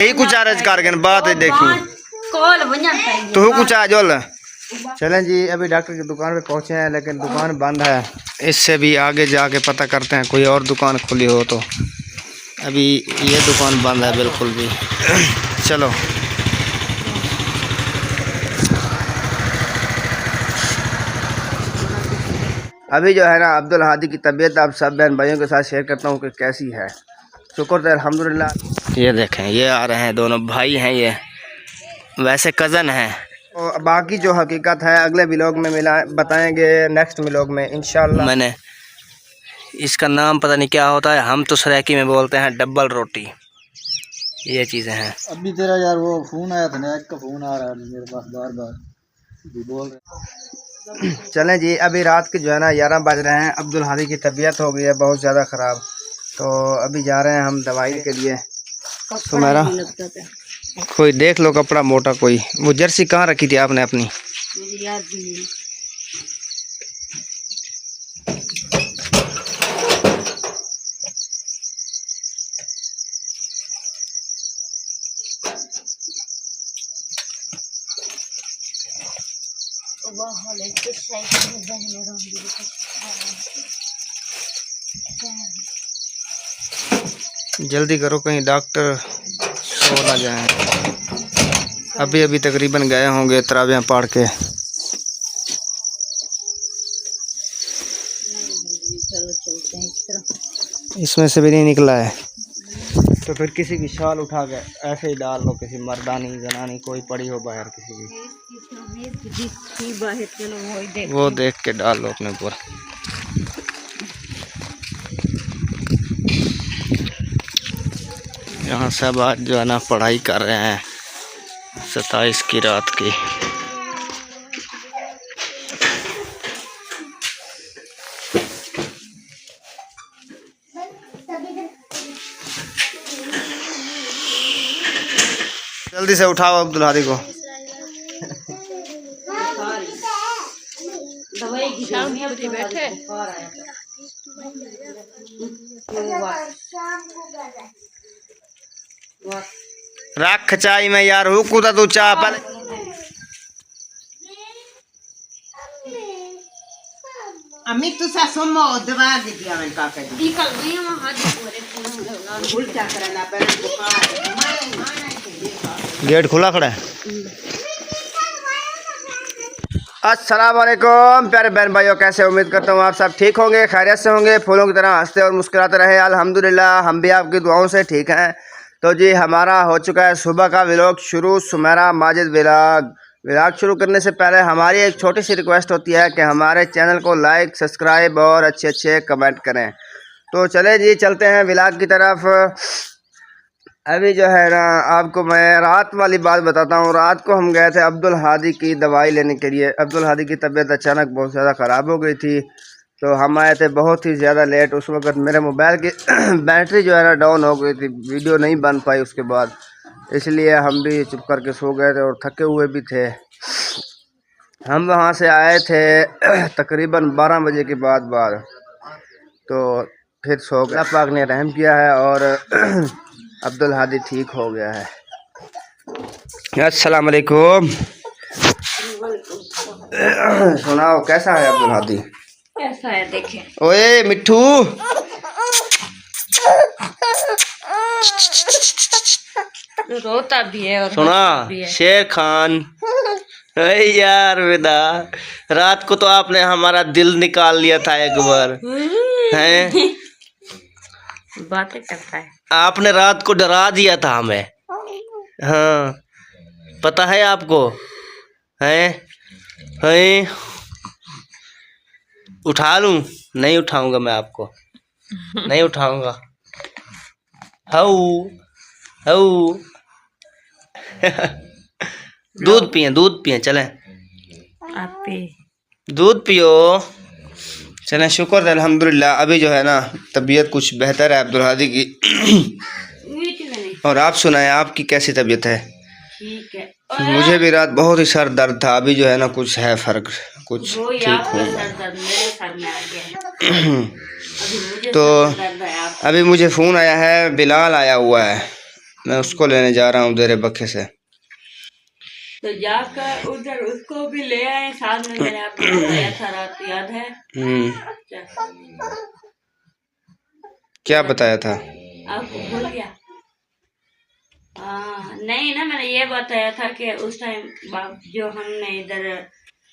यही कुछ आरज कारगन बात है देखी तो कुछ आ जोल। चलें जी, अभी डॉक्टर की दुकान पे पहुंचे हैं लेकिन दुकान बंद है। इससे भी आगे जाके पता करते हैं कोई और दुकान खुली हो तो। अभी ये दुकान बंद है बिल्कुल भी। चलो अभी जो है ना अब्दुल हादी की तबीयत आप सब बहन भाइयों के साथ शेयर करता हूँ कि कैसी है। शुक्र है अल्हम्दुलिल्लाह। ये देखें, ये आ रहे हैं दोनों भाई हैं, ये वैसे कज़न हैं। और बाकी जो हकीकत है अगले व्लॉग में मिला बताएंगे, नेक्स्ट व्लॉग में इंशाल्लाह। मैंने इसका नाम पता नहीं क्या होता है, हम तो सराइकी में बोलते हैं डबल रोटी। ये चीज़ें हैं। अभी तेरा यार वो फ़ोन आया था ना, एक का फ़ोन आ रहा है मेरे पास बार बार बोल रहे। चलें जी, अभी रात के जो है ना 11 बज रहे हैं। अब्दुल हादी की तबीयत हो गई है बहुत ज़्यादा ख़राब, तो अभी जा रहे हैं हम दवाई के लिए। तो मेरा कोई देख लो कपड़ा मोटा कोई। वो जर्सी कहाँ रखी थी आपने अपनी? मुझे याद भी नहीं। जल्दी करो कहीं डॉक्टर सो ना जाए। अभी अभी तकरीबन गए होंगे तरावियाँ पढ़ के। चलो चलते हैं इस तरह। इसमें से भी नहीं निकला है तो फिर किसी की शाल उठा के ऐसे ही डाल लो, किसी मर्दानी जनानी कोई पड़ी हो बाहर किसी की, वो देख के डाल लो अपने ऊपर। यहाँ सब आज जो है ना पढ़ाई कर रहे हैं 27 की रात की। जल्दी से उठाओ अब्दुल हादी को। बैठे रख खचाई में यार हूँ कूदा तू चाह पर। अमित तू सा सोमो दवा दे दिया मैंने काका जी निकल गई हम हाथ पूरे उल्टा करना पड़ा बुखार। गेट खुला खड़ा है। अस्सलाम वालेकुम प्यारे बहन भाइयों, कैसे उम्मीद करता हूँ आप सब ठीक होंगे, खैरियत से होंगे, फूलों की तरह हंसते और मुस्कुराते रहे। अल्हम्दुलिल्लाह हम भी आपकी दुआओं से ठीक हैं। तो जी हमारा हो चुका है सुबह का व्लॉग शुरू, सुमेरा माजिद व्लॉग शुरू करने से पहले हमारी एक छोटी सी रिक्वेस्ट होती है कि हमारे चैनल को लाइक सब्सक्राइब और अच्छे अच्छे कमेंट करें। तो चले जी चलते हैं व्लॉग की तरफ। अभी जो है ना आपको मैं रात वाली बात बताता हूँ। रात को हम गए थे अब्दुल हादी की दवाई लेने के लिए। अब्दुल हादी की तबीयत अचानक बहुत ज़्यादा ख़राब हो गई थी, तो हम आए थे बहुत ही ज़्यादा लेट। उस वक़्त मेरे मोबाइल की बैटरी जो है ना डाउन हो गई थी, वीडियो नहीं बन पाई उसके बाद, इसलिए हम भी चुप करके सो गए थे और थके हुए भी थे। हम वहाँ से आए थे तकरीबन 12 बजे के बाद तो फिर सो गए। अल्लाह पाक ने रहम किया है और अब्दुल हादी ठीक हो गया है। अस्सलाम वालेकुम। सुनाओ कैसा है अब्दुल हादी? कैसा है देखें। ओए मिट्ठू रोता भी है और सुना भी है। शेर खान। अरे यार विदा, रात को तो आपने हमारा दिल निकाल लिया था एक बार, हैं? बातें करता है। आपने रात को डरा दिया था हमें। हाँ पता है आपको, हैं? हैं? उठा लूं? नहीं उठाऊंगा मैं आपको, नहीं उठाऊंगा। हाउ हाउ दूध पिए चलें, आप भी दूध पियो चलें। शुक्र है अल्हम्दुलिल्लाह अभी जो है ना तबीयत कुछ बेहतर है अब्दुल हादी की। और आप सुनाएं आपकी कैसी तबीयत है? ठीक है। मुझे भी रात बहुत ही सर दर्द था, अभी जो है ना कुछ है फ़र्क, कुछ ठीक हूँ। तो अभी मुझे फ़ोन आया है, बिलाल आया हुआ है मैं उसको लेने जा रहा हूँ उधर बखे से। तो जाकर उधर उसको भी ले आए साथ में। मैंने आपको बताया था रात, याद है? क्या बताया था आपको भूल गया? नहीं ना, मैंने ये बताया था कि उस टाइम जो हमने इधर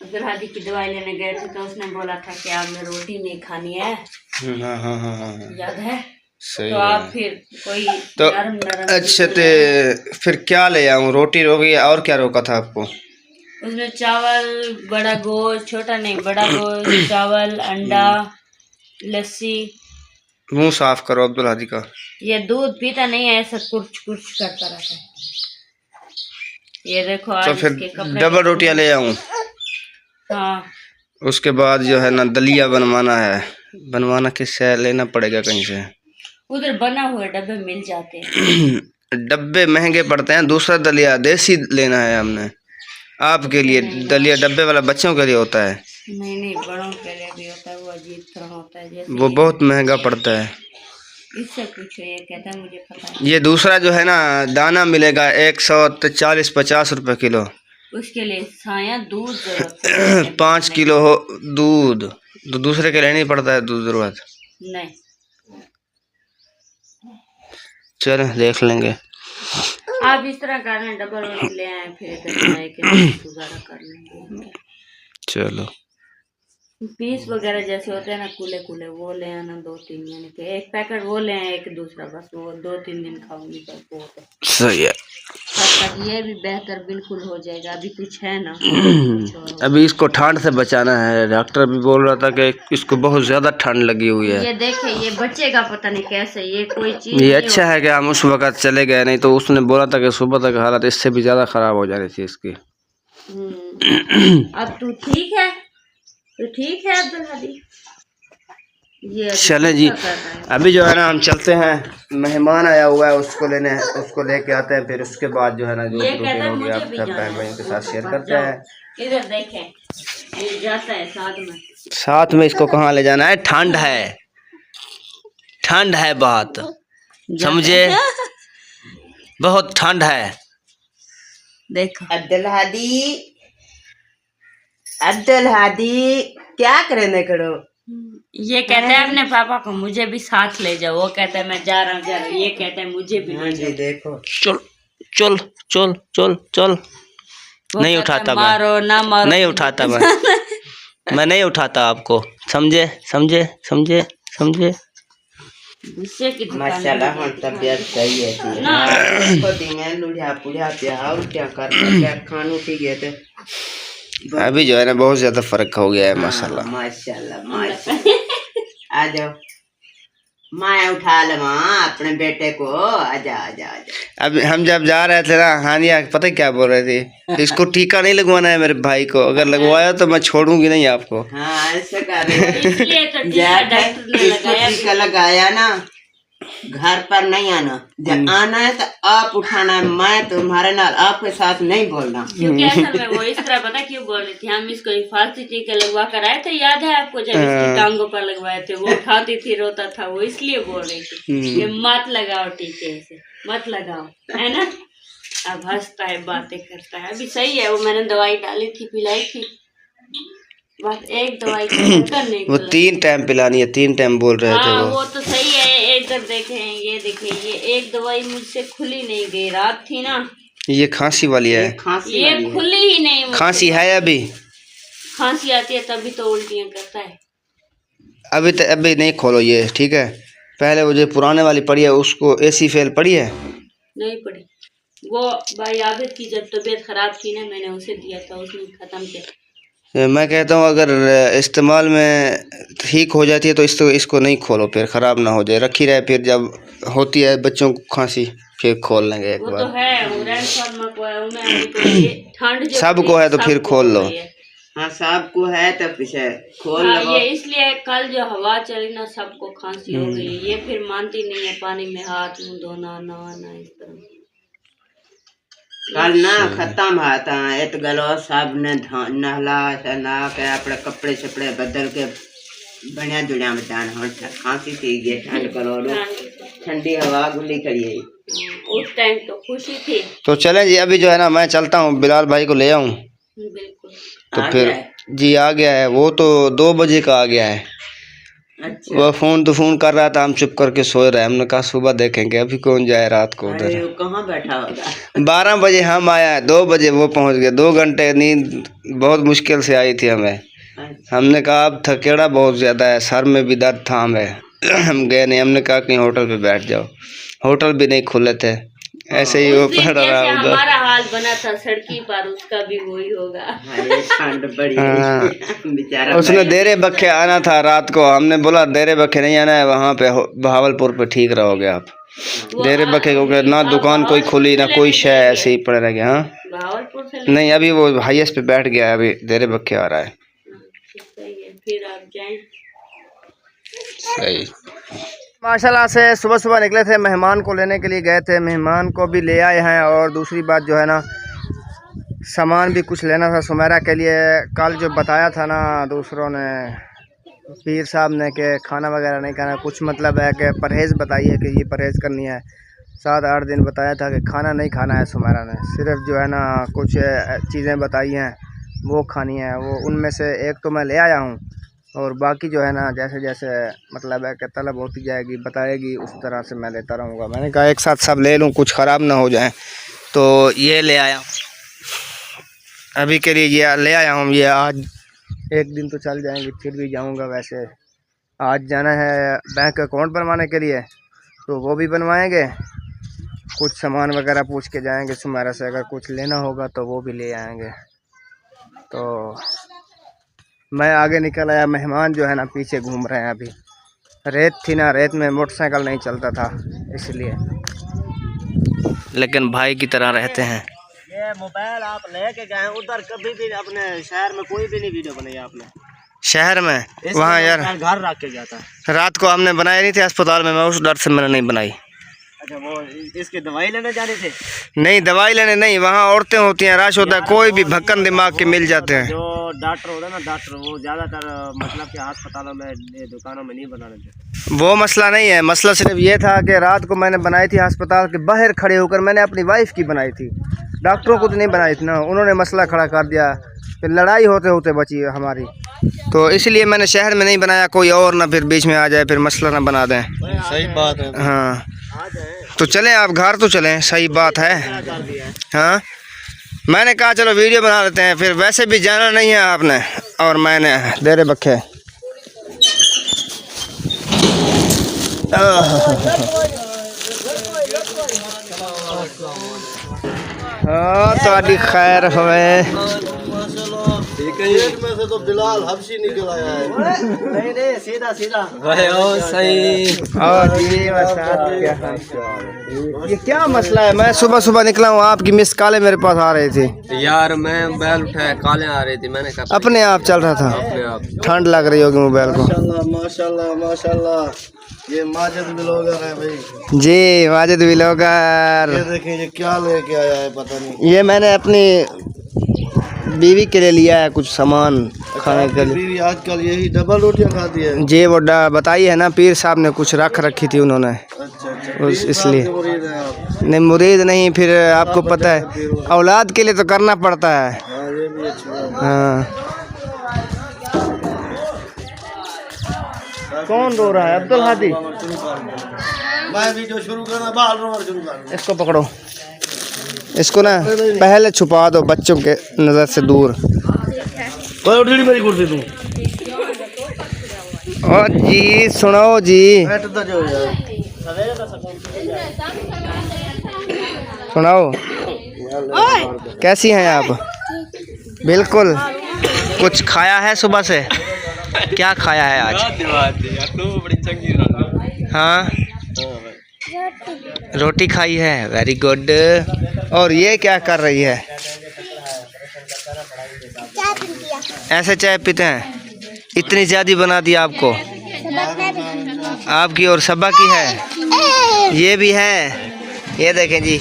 अब्दुल हादी की दवाई लेने गए थे तो उसने बोला था कि आपने रोटी नहीं खानी है। हाँ। याद है? सही तो है। आप फिर कोई तो नरम अच्छा तो फिर क्या ले आऊँ? रोटी रोगी और क्या रोका था आपको? उसमें चावल, बड़ा गोश्त, छोटा नहीं बड़ा गोश्त, चावल, अंडा, लस्सी। मुंह साफ करो अब्दुल हादी का। ये दूध पीता नहीं है, ऐसा कुछ कुछ करता रहता है। ये देखो आज तो फिर इसके कपड़े डबल रोटियां ले आऊं? हाँ। उसके बाद जो है ना दलिया बनवाना है। बनवाना किससे लेना पड़ेगा कहीं से? उधर बना हुए डब्बे मिल जाते हैं। डब्बे महंगे पड़ते हैं। दूसरा दलिया देसी लेना है हमने। आपके लिए दलिया डब्बे वाला बच्चों के लिए होता है। नहीं बड़ों के लिए भी होता है, वो अजीब तरह होता है जैसे वो बहुत महंगा पड़ता है। इससे पूछो, ये कहता है मुझे पता है। ये दूसरा जो है ना दाना मिलेगा 140-50 रुपए किलो। उसके लिए साया दूध जरूरत है। 5 किलो हो दूध तो दूसरे के लिए नहीं पड़ता है दूध जरूरत। नहीं, चल देख लेंगे। आप इस तरह कर लें, डबल रोटी ले आए फिर इधर के गुजारा कर लेंगे। चलो पीस वगैरह जैसे होते हैं ना कूले कूले, वो ले आना 2-3, यानी कि एक पैकेट वो ले आए, एक दूसरा, बस वो 2-3 दिन खाऊंगी बस बहुत है। सही है। तब तक ये भी बेहतर बिल्कुल हो जाएगा। अभी कुछ है ना, अभी इसको ठंड से बचाना है। डॉक्टर भी बोल रहा था कि इसको बहुत ज्यादा ठंड लगी हुई है। ये देखे ये बच्चे का पता नहीं कैसे, ये कोई चीज ये अच्छा है कि हम उस वक्त चले गए, नहीं तो उसने बोला था कि सुबह तक हालत इससे भी ज्यादा खराब हो जानी थी इसकी। अब तू ठीक है? तो ठीक है अब्दुल हादी। ये चले जी, अभी जो है ना हम चलते हैं। मेहमान आया हुआ है, उसको लेके आते हैं। फिर उसके बाद जो है ना जो रूटीन हो गया आप सब बहन भाइयों के साथ शेयर करते हैं। इधर देखें, ये जाता है साथ में इसको कहाँ ले जाना है? ठंड है बहुत, समझे? बहुत ठंड है। देखो अब्दुल हादी क्या करने करो? ये कहते हैं अपने पापा को मुझे भी साथ ले जाओ। वो कहता है मैं जा रहा हूँ। ये कहता है मुझे भी ले जाओ। देखो चल। नहीं उठाता मैं, मारो ना मारो, नहीं उठाता मैं नहीं उठाता आपको। समझे? गुस्से की माशाल्लाह हम तबीयत सही है ना। खुद ही मैं लुढ़िया पुढ़िया पे और क्या खानू पी गए थे। अभी जो है ना बहुत ज्यादा फर्क हो गया है माशाल्लाह। माशाल्लाह। आ जाओ, माया उठा ले माँ अपने बेटे को। आजा। अब हम जब जा रहे थे ना, हानिया पता क्या बोल रहे थे? इसको टीका नहीं लगवाना है मेरे भाई को, अगर लगवाया तो मैं छोड़ूंगी नहीं आपको। हाँ ऐसा कर रहे इसलिए तो टीका लगाया ना। घर पर नहीं आना, जब आना है तो आप उठाना है। मैं तुम्हारे नाल आपके साथ नहीं बोलना। क्योंकि असल में वो इस तरह पता क्यों बोल रही थी, हम इसको हिफाजती टीके लगवा कर आए थे, याद है आपको? जब इसकी टांगों पर लगवाए थे, वो उठाती थी, रोता था, वो इसलिए बोल रही थी कि मत लगाओ टीके से, मत लगाओ, है ना? अब हंसता है, बातें करता है। अभी सही है, वो मैंने दवाई डाली थी, पिलाई थी, बस एक दवाई करने वो 3 टाइम पिलानी है, 3 टाइम बोल रहे थे वो तो सही है। इधर देखें, ये देखें, ये एक दवाई मुझसे खुली नहीं गई। रात थी ना, ये खांसी वाली है। ये खुली ही नहीं मुझसे। खांसी है अभी? खांसी आती है तभी तो उल्टियाँ करता है। अभी नहीं खोलो ये, ठीक है? पहले वो जो पुराने वाली पड़ी है उसको एसी फेल पड़ी है? नहीं पड़ी। वो भाई आबिद की जब तबीयत खराब थी ना, मैंने उसे दिया था, उसने खत्म किया। मैं कहता हूँ अगर इस्तेमाल में ठीक हो जाती है तो इसको नहीं खोलो, फिर ख़राब ना हो जाए, रखी रहे। फिर जब होती है बच्चों को खांसी फिर खोल लेंगे एक बार। वो तो है, ठंड सबको है तो फिर खोल लो। हाँ सबको है तो पीछे खोल लो। ये इसलिए कल जो हवा चली ना, सबको खांसी हो गई। ये फिर मानती नहीं है पानी में हाथ मुँह धोना, नहाना, इस तरह। कल ना खत्म हाथा इत गलो सब ने नहला के अपने कपड़े छपड़े बदल के बढ़िया जुड़िया बचान। खांसी थी गई, ठंड करो, ठंडी हवा गुल्ली करिए। उस टाइम तो खुशी थी। तो चलें जी, अभी जो है ना मैं चलता हूँ, बिलाल भाई को ले आऊँ। बिल्कुल। तो आ फिर गया है? जी आ गया है, वो तो 2 बजे का आ गया है। अच्छा। वो फोन कर रहा था, हम चुप करके सोए रहे। हमने कहा सुबह देखेंगे, अभी कौन जाए रात को अरे उधर। वो कहाँ बैठा होगा? 12 बजे हम आया, 2 बजे वो पहुंच गए। 2 घंटे नींद बहुत मुश्किल से आई थी हमें। अच्छा। हमने कहा अब थकेड़ा बहुत ज़्यादा है, सर में भी दर्द था हमें। हम गए नहीं, हमने कहा कहीं होटल पे बैठ जाओ। होटल भी नहीं खुले थे, ऐसे ही वो उस दिन पड़ रहा जैसे उधर। हमारा हाल बना था सड़की पर, उसका भी वही होगा। अरे ठंड बड़ी हाँ। बेचारा उसने देरे बखे आना था रात को। हमने बोला देरे बखे नहीं आना है, वहाँ पे बहावलपुर पे ठीक रहोगे आप। देरे बखे क्योंकि ना दुकान कोई खुली ना कोई शय, ऐसे ही पड़े रह गया। हाँ भावलपुर से नहीं, अभी वो हाईएस्ट पे बैठ गया है, अभी देरे बखे आ रहा है। सही है, फिर आप जाएं। सही। माशाल्लाह से सुबह सुबह निकले थे, मेहमान को लेने के लिए गए थे, मेहमान को भी ले आए हैं। और दूसरी बात जो है ना, सामान भी कुछ लेना था सुमेरा के लिए। कल जो बताया था ना दूसरों ने, पीर साहब ने, कि खाना वगैरह नहीं खाना, कुछ मतलब है कि परहेज़ बताइए कि ये परहेज़ करनी है। 7-8 दिन बताया था कि खाना नहीं खाना है सुमेरा ने, सिर्फ जो है ना कुछ चीज़ें बताई हैं वो खानी है। वो उनमें से एक तो मैं ले आया हूँ, और बाकी जो है ना जैसे जैसे मतलब है कि तलब होती जाएगी बताएगी, उस तरह से मैं लेता रहूँगा। मैंने कहा एक साथ सब ले लूँ, कुछ ख़राब ना हो जाए, तो ये ले आया अभी के लिए। ये ले आया हूँ, ये आज एक दिन तो चल जाएंगे, फिर भी जाऊँगा। वैसे आज जाना है बैंक अकाउंट बनवाने के लिए, तो वो भी बनवाएंगे। कुछ सामान वगैरह पूछ के जाएंगे सुमेरा से, अगर कुछ लेना होगा तो वो भी ले आएंगे। तो मैं आगे निकल आया, मेहमान जो है ना पीछे घूम रहे हैं। अभी रेत थी ना, रेत में मोटरसाइकिल नहीं चलता था इसलिए, लेकिन भाई की तरह रहते हैं। ये मोबाइल आप लेके गए उधर, कभी भी अपने शहर में कोई भी नहीं वीडियो बनाई आपने? शहर में वहाँ यार घर रख के गया था रात को, हमने बनाई नहीं थी अस्पताल में, मैं उस डर से मैंने नहीं बनाई। अच्छा, वो इसकी दवाई लेने जाने थे? नहीं दवाई लेने नहीं, वहाँ औरतें होती हैं, रश होता है, कोई भी भक्कन दिमाग के मिल जाते हैं। जो डॉक्टर होता है ना, डॉक्टर वो ज़्यादातर मतलब कि अस्पतालों में, दुकानों में नहीं बनाने देते। वो मसला नहीं है, मसला सिर्फ ये था कि रात को मैंने बनाई थी अस्पताल के बाहर खड़े होकर, मैंने अपनी वाइफ की बनाई थी, डॉक्टरों को तो नहीं बनाई थी ना। उन्होंने मसला खड़ा कर दिया, फिर लड़ाई होते होते बची हमारी, तो इसलिए मैंने शहर में नहीं बनाया, कोई और ना फिर बीच में आ जाए, फिर मसला ना बना दें। सही बात है। हाँ तो चलें आप घर, तो चलें, सही बात है। हाँ मैंने कहा चलो वीडियो बना लेते हैं, फिर वैसे भी जाना नहीं है आपने, और मैंने देरे बखे। हाँ तो खैर हुए। में से तो बिलाल हबशी निकल आया है। नहीं सीधा सीधा सही। और ये क्या मसला है? मैं सुबह सुबह निकला हूँ, आपकी मिस कॉलें मेरे पास आ रही थी यार। मैं मोबाइल उठाया, कॉलें आ रही थी, मैंने कहा अपने आप चल रहा था। अपने आप। ठंड लग रही होगी मोबाइल को। माशाल्लाह माशाल्लाह, ये माजिद ब्लॉगर है भाई जी, माजिद ब्लॉगर। ये देखिए ये क्या लेके आया है पता नहीं। ये मैंने अपनी बीवी के लिए लिया है कुछ सामान खाने के लिए। बीवी आजकल यही डबल रोटियां खाती है। जी वो बताई है ना, पीर साहब ने कुछ रख रखी थी उन्होंने, अच्छा इसलिए। मुरीद हैं आप? नहीं मुरीद नहीं, फिर आपको पता है औलाद के लिए तो करना पड़ता है। हाँ ये भी अच्छा है। हाँ कौन रो रहा है? अब्दुल हादी। मैं वीडियो शुरू करना, बाल रोना शुरू करना। इसको पकड़ो, इसको ना पहले छुपा दो बच्चों के नज़र से दूर। मेरी कुर्सी तू और जी सुनाओ जी, सुनाओ कैसी हैं आप? बिल्कुल। कुछ खाया है सुबह से? क्या खाया है आज? हाँ रोटी खाई है, वेरी गुड। और ये क्या कर रही है? ऐसे चाय पीते हैं? इतनी ज़्यादा बना दी आपको? आपकी और सबा की है? ये भी है। ये देखें जी,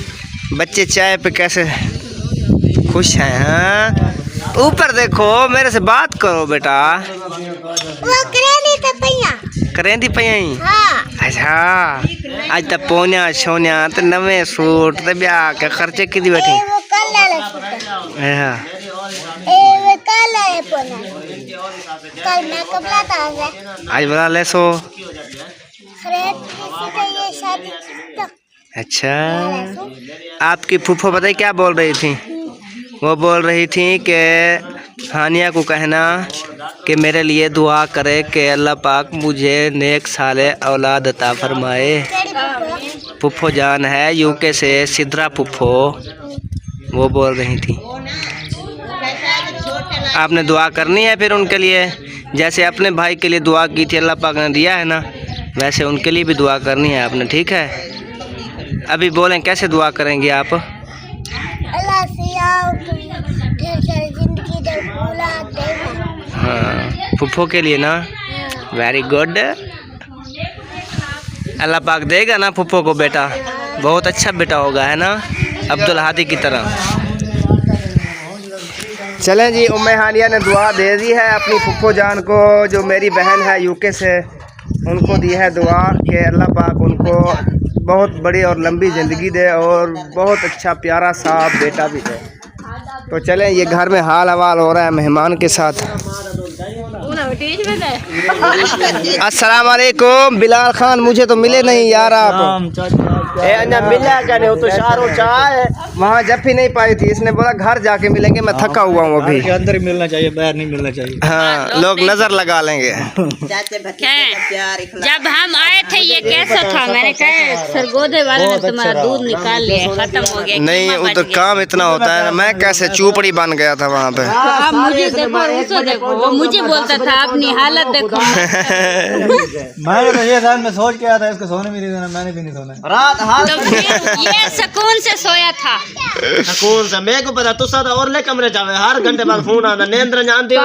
बच्चे चाय पे कैसे खुश हैं। हाँ ऊपर देखो, मेरे से बात करो बेटा। करें थी पई अच्छा आज तो पोनिया सोनिया तो नवे सूट तो ब्याह के खर्चे की बैठे आज बड़ा ले सो अच्छा आपकी फूफो बताइए क्या बोल रही थी? वो बोल रही थी कि हानिया को कहना कि मेरे लिए दुआ करे कि अल्लाह पाक मुझे नेक साले औलाद अता फरमाए। फूफो जान है यूके से सिद्रा फूफो, वो बोल रही थी। आपने दुआ करनी है फिर उनके लिए, जैसे अपने भाई के लिए दुआ की थी अल्लाह पाक ने दिया है ना, वैसे उनके लिए भी दुआ करनी है आपने, ठीक है? अभी बोलें कैसे दुआ करेंगे आप? हाँ फूफो के लिए ना, वेरी गुड। अल्लाह पाक देगा ना फूफो को बेटा, बहुत अच्छा बेटा होगा, है ना, अब्दुल हादी की तरह। चलें जी, उम्मे हानिया ने दुआ दे दी है अपनी फूफो जान को, जो मेरी बहन है यूके से, उनको दी है दुआ कि अल्लाह पाक उनको बहुत बड़ी और लंबी ज़िंदगी दे और बहुत अच्छा प्यारा सा बेटा भी दे। तो चलें, ये घर में हाल हवाल हो रहा है मेहमान के साथ। अस्सलाम वालेकुम बिलाल खान, मुझे तो मिले नहीं यार आप। मिला क्या नहीं, तो शारो चाय वहाँ जब भी नहीं पाई थी, इसने बोला घर जाके मिलेंगे, मैं थका हुआ हूँ अभी। अंदर ही मिलना चाहिए, बाहर नहीं मिलना चाहिए। हाँ लोग नजर लगा लेंगे। जब हम आए थे ये कैसा था, मैंने कहा सरगोदे वाले ने तुम्हारा दूध निकाल लिया, खत्म हो गया। नहीं उधर काम इतना होता है, मैं कैसे चूपड़ी बन गया था वहाँ पे। आप मुझे देखो, उसको देखो, वो मुझे बोलता था अपनी हालत देखो। मैं तो ये था, मैं सोच के आया था इसको सोने भी नहीं देना, मैंने भी नहीं सोना रात। तो फिर ये सुकून से सोया था, सुकून से। मेरे को पता तू सादा और ले कमरे जावे, हर घंटे बाद फोन आता, नींद जानती हो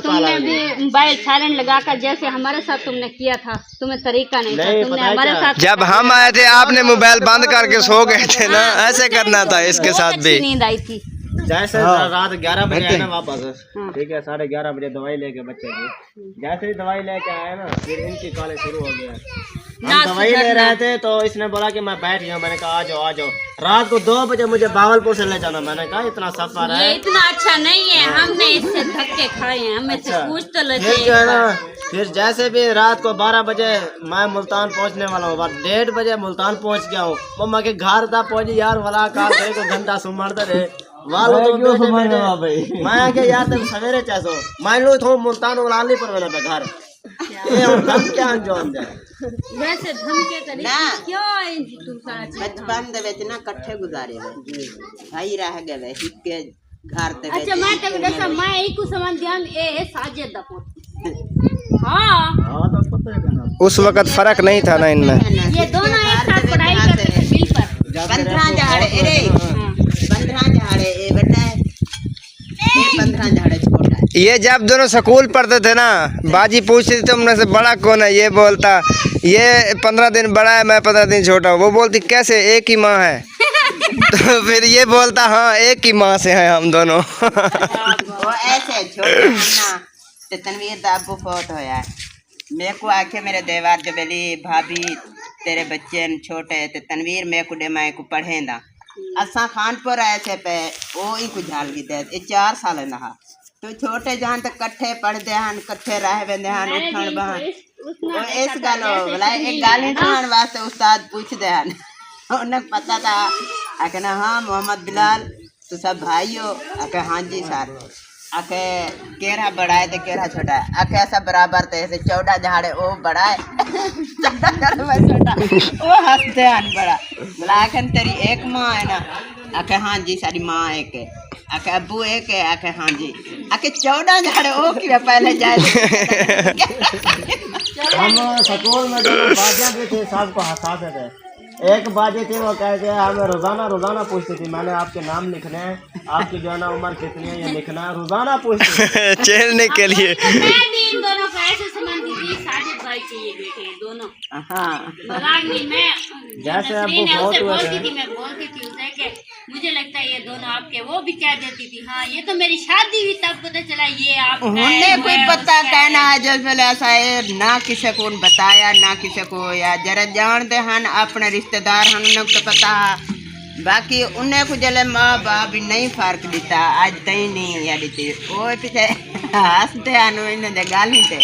तुमने भी मोबाइल साइलेंट लगाकर जैसे हमारे साथ तुमने किया था, तुम्हें तरीका नहीं था, तुमने हमारे साथ। जब हम आए थे आपने मोबाइल बंद करके सो गए थे ना, ऐसे करना था इसके साथ भी। नींद आई थी जैसे रात 11 बजे आए ना वापस, ठीक है, 11:30 बजे दवाई लेके बच्चे की, जैसे ही दवाई लेके आए ना, फिर इनकी कॉलेज शुरू हो गया। हम दवाई ले रहे थे तो इसने बोला कि मैं बैठ गया, मैंने कहा आ जाओ आ जाओ। रात को 2 बजे मुझे भागलपुर से ले जाना, मैंने कहा इतना सफर है, ये इतना अच्छा नहीं है, हमने इससे धक्के खाए हैं, हमें से पूछ तो लेते फिर जो है ना, फिर जैसे भी रात को 12 बजे मैं मुल्तान पहुंचने वाला हूँ, 1:30 बजे मुल्तान पहुंच गया हूँ। मम्मा के घर था पहुंची यार, वाला कार को घंटा सुमरते रहे वालों तो मैं क्या यार तुम सवेरे चैसो मान लो तो मुल्तान उलाली पर वाला घर ये हम क्या अंजाम दे वैसे धमके तरीके क्यों बचपन दे विच ना इकट्ठे गुजारे भाई रह गए हिक्के घर ते। अच्छा मैं तो दसा मैं एक को समझ गया ए साजिद दा पुत। हां तो पता है उस वक्त फर्क नहीं था ना इनमें, ये दोनों एक साथ पढ़ाई करते थे बिल पर। 15 झाड़े रे 15 झाड़े ए बेटा है, ये 15 झाड़े छोटा है। ये जब दोनों स्कूल पढ़ते थे ना, बाजी पूछती थी तुमने से बड़ा कौन है, ये बोलता ये 15 दिन बड़ा है मैं 15 दिन छोटा हूँ, वो बोलती कैसे एक ही माँ है तो फिर ये बोलता हाँ एक ही माँ से हैं हम दोनों वो ऐसे छोटे ना ते तनवीर दा अब्बू फौत होया है। मेरे को आखे मेरे देवार जबली भाभी तेरे बच्चे छोटे ते तनवीर मेरे को मैं को पढ़ेंदा असा खानपुर आए थे पे वो ही कुछ झाल की दे 4 साल ना तो छोटे जहां तक कट्ठे पढ़ते हैं कट्ठे रह वेंदे हैं उठण बहन वो इस गालो भला एक गाली सुनन वास्ते उस्ताद पूछदे हैं उन्हें पता था आके ना हाँ मोहम्मद बिलाल तो सब भाई हो आके हाँ जी सर आके केरा बड़ा है तो केरा छोटा है आके ऐसा बराबर थे ऐसे 14 झाड़े वो बड़ा है छोटा वो हंसते हैं बड़ा बोला आके तेरी एक माँ है ना आके हाँ जी सारी माँ एक है आके अब्बू एक है आके हाँ जी आके 14 झाड़े वो की पहले जाए हम स्कूल में जब बाजा भी थे सबको हंसाते थे। एक बाजे थे वो कहते हैं हमें रोजाना पूछती थी मैंने आपके नाम लिखने हैं आपकी जो है ना उम्र कितनी है ये लिखना है रोजाना पूछती चेलने के लिए मैं भी इन दोनों को ऐसे समझती थी साजिद भाई के ये बेटे दोनों। हाँ मजाक नहीं मैं जैसे अब नसरीन है उसे बोलती थी मैं बोलती थी उसे कि मुझे लगता है ये दोनों आपके, वो भी कह देती थी हाँ ये तो मेरी शादी हुई तब पता चला ये आप उन्हें कोई पता कहना है जिस वेले ऐसा है ना किसी को बताया ना किसी को, या जरा जानते हैं अपने रिश्तेदार हम तो पता, बाकी उन्हें को जले माँ बाप भी नहीं फर्क दिता आज तई नहीं या दी वो पीछे हंसते हैं इन्हें गाली थे।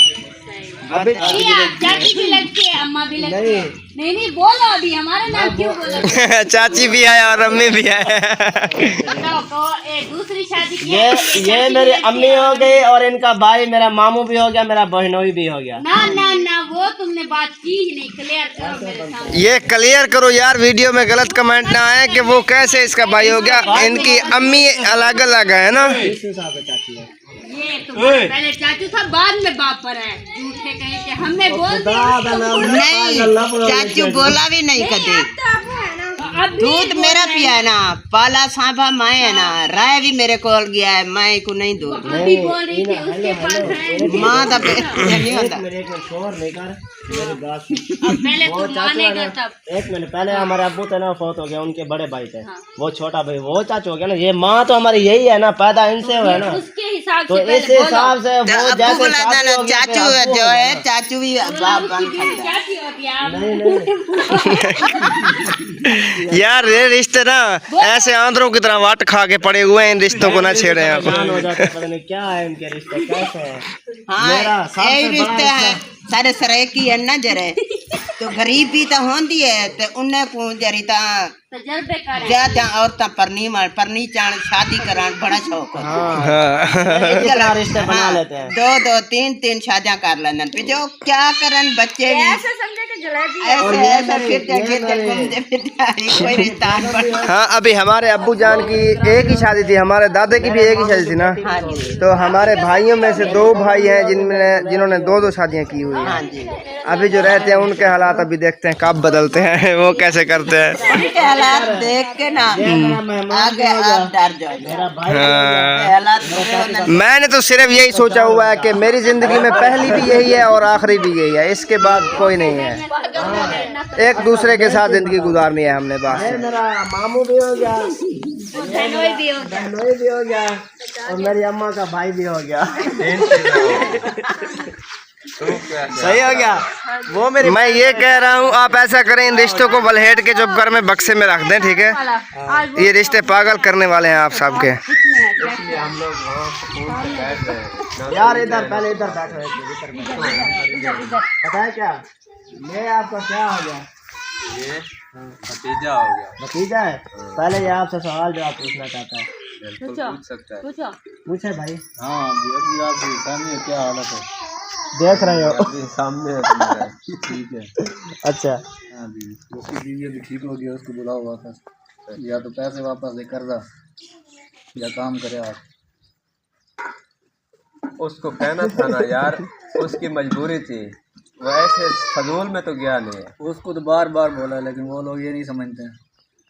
अभी चाची भी लगती है, अम्मा भी लगती है। नहीं बोलो अभी हमारा नाम क्यों बोला? चाची भी है और अम्मी भी है। तो दूसरी शादी की ये मेरी अम्मी हो गई और इनका भाई मेरा मामू भी हो गया, मेरा बहनोई भी हो गया। ना वो तुमने बात की ही नहीं, क्लियर करो मेरे सामने। ये क्लियर करो यार, वीडियो में गलत कमेंट ना आए कि वो कैसे इसका भाई हो गया, इनकी अम्मी अलग अलग है ना। ये तो पहले चाचू था बाद में बाप पर है, झूठे कहे कि हमने बोल दिया नहीं, चाचू बोला भी नहीं कभी। दूध मेरा पिया है ना, पाला सांभा मैं है ना, राय भी मेरे को गया है, मैं को नहीं दूध। अभी बोल रही थी उसके पास है माँ का नहीं होता। पहले तो मानेगा तब। एक मिनट पहले हमारे अब्बू थे ना, फोत हो गया, उनके बड़े भाई थे, वो छोटा भाई, वो चाचू हो गया ना। ये माँ तो हमारी यही है ना, पैदा इनसे हुआ है ना, उसके हिसाब तो से इस हिसाब से वो जैसे चाचू जो है चाचू भी बाप बन सकता है। चाची होती है आप। यार ये रिश्ते ना ऐसे आंध्रों की तरह वाट खा के पड़े हुए हैं, इन रिश्तों को ना छेड़े आप। हो जाते पता नहीं क्या है इनके रिश्ते, कैसे है। हाँ यही रिश्ते हैं सारे सरे की है ना जरे, तो गरीबी तो होती है तो उन्हें को जरी ता तजर्बेकार है। ज्यादा औरतां परनी चाण शादी करान बड़ा शौक है। हाँ। रिश्ते बना लेते हैं, दो तीन शादियां कर लेंगे, फिर जो क्या करन बच्चे भी ऐसे समझे कि जलेबी है। ऐसे फिरते कोई रिश्ता नहीं। हाँ अभी हमारे अब्बू जान की एक ही शादी थी, हमारे दादा की भी एक ही शादी थी ना, तो हमारे भाइयों में से 2 भाई हैं जिन्होंने 2 शादियां की हुई हाँ हैं। जी, अभी जो रहते हैं उनके हालात अभी देखते हैं कब बदलते हैं, वो कैसे करते हैं। उनके हालात देख के ना आगे आप डर जाओ। हालात मैंने तो सिर्फ यही सोचा हुआ है कि मेरी जिंदगी में पहली भी यही है और आखिरी भी यही है, इसके बाद कोई नहीं है। एक दूसरे के साथ जिंदगी गुजारनी है हमने बस। मेरा मामू भी हो गया, बहनोई भी हो गया। बहनोई भी हो गया और मेरी अम्मा का भाई भी हो गया। सही हो गया वो मेरी। मैं ये कह रहा हूँ आप ऐसा करें, इन रिश्तों को बलहेट के चुप घर में बक्से में रख दें, ठीक है। ये रिश्ते पागल करने वाले हैं आप सबके। यार इधर पहले इधर बैठो, पता है क्या ये आपका क्या हो गया? ये भतीजा हो गया। भतीजा है। पहले ये आपसे सवाल जवाब पूछना चाहता है। पूछ सकता है। पूछे भाई। हाँ अभी आपके सामने क्या हालत है देख रहे हो? सामने है तुम्हारा। ठीक है। अच्छा हाँ जी, उसकी बीवी अभी ठीक हो गया, उसको बुलाओ वापस, या तो पैसे वापस दे कर्जा या काम करे आप। उसको कहना था ना यार, उसकी मजबूरी थी, वो ऐसे फजूल में तो गया नहीं है। उसको तो बार बार बोला, लेकिन वो लोग ये नहीं समझते हैं।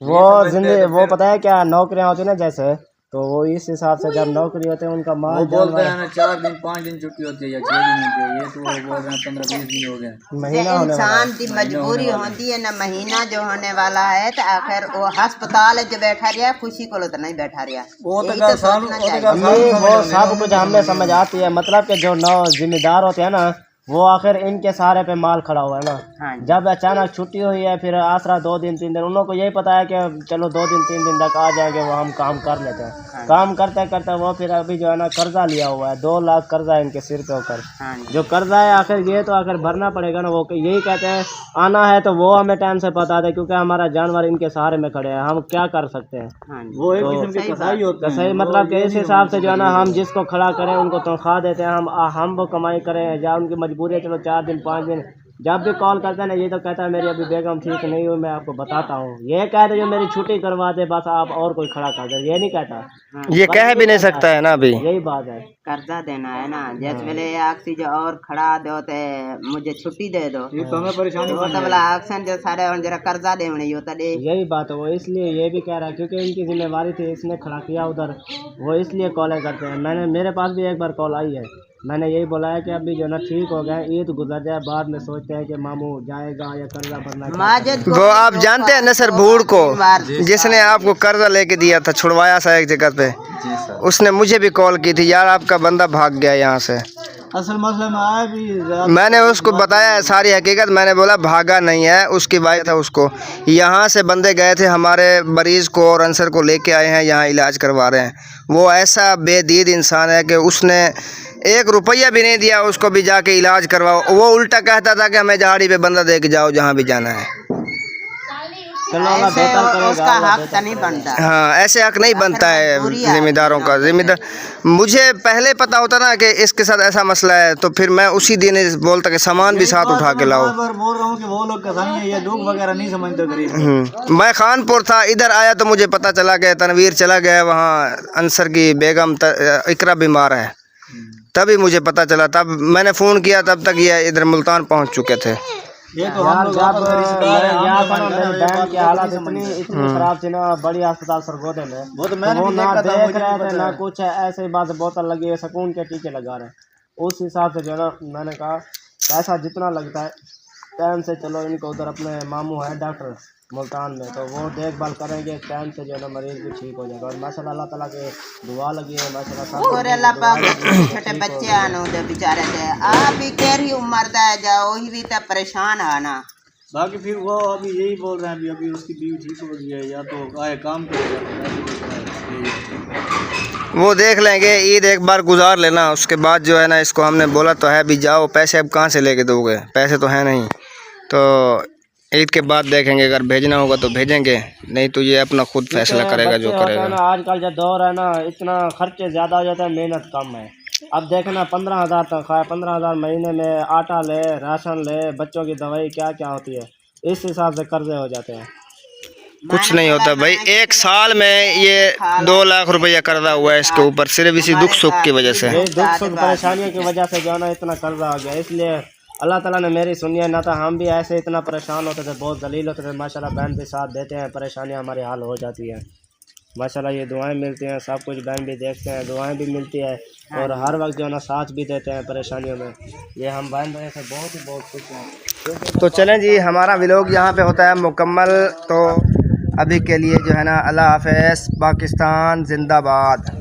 वो जिंदगी वो पता है क्या, नौकरियां होती है ना जैसे, तो वो इस हिसाब से जब नौकरी होते हैं उनका माल बोलते हैं ना 4 दिन 5 दिन छुट्टी होती है या 6 दिन होती है, ये तो वो बोल रहे हैं 15-20 दिन हो गए। महीना होने वाला है। इंसान की मजबूरी होती है ना, महीना जो होने वाला है तो आखिर वो अस्पताल जो बैठा रहा खुशी को तो नहीं बैठा रहा, वो तो यही गल सोचना चाहिए। ये वो सब कुछ हमें समझ आती है, मतलब कि जो नौ जिम्मेदार होते हैं ना, वो आखिर इनके सहारे पे माल खड़ा हुआ है ना। हाँ जी। जब अचानक छुट्टी हुई है, फिर आसरा 2 दिन 3 दिन, उन लोगों को यही पता है कि चलो 2 दिन 3 दिन तक आ जाएंगे, वो हम काम कर लेते हैं। हाँ। काम करते करते वो फिर अभी जो है ना कर्जा लिया हुआ है, 2 लाख कर्जा है इनके सिर पे ऊपर। हाँ जी। जो कर्जा है आखिर ये तो आखिर भरना पड़ेगा ना। वो यही कहते हैं आना है तो वो हमें टाइम से बता दे, क्योंकि हमारा जानवर इनके सहारे में खड़े हैं, हम क्या कर सकते हैं। हाँ जी। वो एक तो किस्म की कसाई होता है। सही मतलब कि इस हिसाब से जो है ना, हम जिसको खड़ा करें उनको तनख्वाह देते हैं, हम वो कमाई करें या उनकी मजबूरी है, चलो 4 दिन 5 दिन। जब भी कॉल करता है ना, ये तो कहता है मेरी अभी बेगम ठीक नहीं हुई, मैं आपको बताता हूँ। ये कहते जो मेरी छुट्टी करवा दे बस, आप और कोई खड़ा कर दे, ये नहीं कहता। ये कह भी नहीं सकता है ना अभी। यही बात है। कर्जा देना है ना, जैसे पहले आक्सी जो और खड़ा दो ते मुझे छुट्टी दे दो, ये तो हमें परेशानी वो तो बोला एक्शन जो सारे और जरा कर्जा दे होता दे। यही बात है, वो इसलिए ये भी कह रहा है क्योंकि इनकी जिम्मेवारी थी, इसने खड़ा किया उधर, वो इसलिए कॉलें करते हैं। मेरे पास भी एक बार कॉल आई है मैंने यही बोला है कि अभी जो है ना ठीक हो गए, ईद गुजर जाए, बाद में सोचते हैं कि मामू जाएगा या कर्जा भरना है। माजिद को वो आप जानते हैं नसर भूड़ को, जिसने आपको कर्जा लेके दिया था, छुड़वाया था एक जगह पे, जी सर। उसने मुझे भी कॉल की थी, यार आपका बंदा भाग गया यहाँ से। असल मसले में आया भी मैंने उसको बताया है सारी हकीकत, मैंने बोला भागा नहीं है, उसकी वाइफ था, उसको यहाँ से बंदे गए थे हमारे मरीज़ को और अंसर को लेके आए हैं, यहाँ इलाज करवा रहे हैं। वो ऐसा बेदीद इंसान है कि उसने 1 रुपया भी नहीं दिया उसको भी जाके इलाज करवाओ। वो उल्टा कहता था कि हमें जहाड़ी पे बंदा दे के जाओ जहाँ भी जाना है। चलो अल्लाह ऐसे बेहतर करेगा, उसका अल्लाह हक बेहतर तो नहीं बनता। हाँ, ऐसे हक नहीं बनता है जिम्मेदारों का। जिम्मेदार मुझे पहले पता होता ना कि इसके साथ ऐसा मसला है, तो फिर मैं उसी दिन बोलता कि सामान भी साथ उठा के लाओ। बार बोल रहा हूँ कि वो लोग कसाई हैं, ये दुख वगैरह नहीं समझते गरीब। मैं खानपुर था, इधर आया तो मुझे पता चला कि तनवीर चला गया वहाँ, अंसर की बेगम इकरा बीमार है, तभी मुझे पता चला। तब मैंने फ़ोन किया, तब तक ये इधर मुल्तान पहुँच चुके थे। ये तो हम यार लोग जब वापस रिश्तेदार हैं, हम यहाँ लोग पर ना मान मेरी रहे हैं, बहन बात की को हालत नहीं इतनी खराब थी ना, बड़ी अस्पताल सरगोदे में, वो तो तो मैंने वो भी ना देखा था, देख मुझे रहे भी थे पता ना है। कुछ, ऐसे ही बात बोतल लगी है, सुकून के टीके लगा रहे हैं। उस हिसाब से जो है ना मैंने कहा पैसा जितना लगता है टाइम से, चलो इनको उधर अपने मामू है डॉक्टर मुल्तान में, तो वो देखभाल करेंगे, टाइम से जो है ना मरीज भी ठीक हो जाएगा। और माशाल्लाह अल्लाह ताला के दुआ लगी है, माशाल्लाह सब और अल्लाह पाक छोटे बच्चे आनो दे बेचारे थे, आप भी केरी उम्र दा है जाओ, वही भी तो परेशान आना। बाकी फिर वो अभी यही बोल रहे हैं, अभी उसकी बीवी ठीक हो गई है, या तो आए काम करेगा। वो देख लेंगे, ईद एक बार गुजार लेना, उसके बाद जो है ना इसको हमने बोला तो है भी जाओ, पैसे अब कहाँ से लेके दोगे, पैसे तो हैं नहीं, तो ईद के बाद देखेंगे, अगर भेजना होगा तो भेजेंगे, नहीं तो ये अपना खुद फैसला करेगा जो बच्चे होते हैं करेगा। ना, आजकल जो दौर है ना, इतना खर्चे ज़्यादा हो जाता है, मेहनत कम है। अब देखना 15,000 तनख्वाह है, 15,000 महीने में आटा ले, राशन ले, बच्चों की दवाई क्या क्या होती है, इस हिसाब से कर्जे हो जाते हैं। कुछ नहीं होता भाई, 1 साल में ये 2 लाख रुपया कर्जा हुआ है इसके ऊपर, सिर्फ इसी दुख सुख की वजह से। ये दुख सुख परेशानियों की वजह से जो है ना इतना कर्जा हो गया। इसलिए अल्लाह ताला ने मेरी सुनी है, ना तो हम भी ऐसे इतना परेशान होते थे, बहुत जलील होते थे। माशाल्लाह बहन भी साथ देते हैं, परेशानियां हमारी हल हो जाती हैं। माशाल्लाह ये दुआएं मिलती हैं, सब कुछ बहन भी देखते हैं, दुआएं भी मिलती है, और हर वक्त जो है ना साथ भी देते हैं परेशानियों में। ये हम बहन भाई से बहुत खुश हैं। तो चलें जी, हमारा व्लॉग यहाँ पे होता है मुकम्मल। तो अभी के लिए जो है ना, अल्लाह हाफ़िज़, पाकिस्तान जिंदाबाद।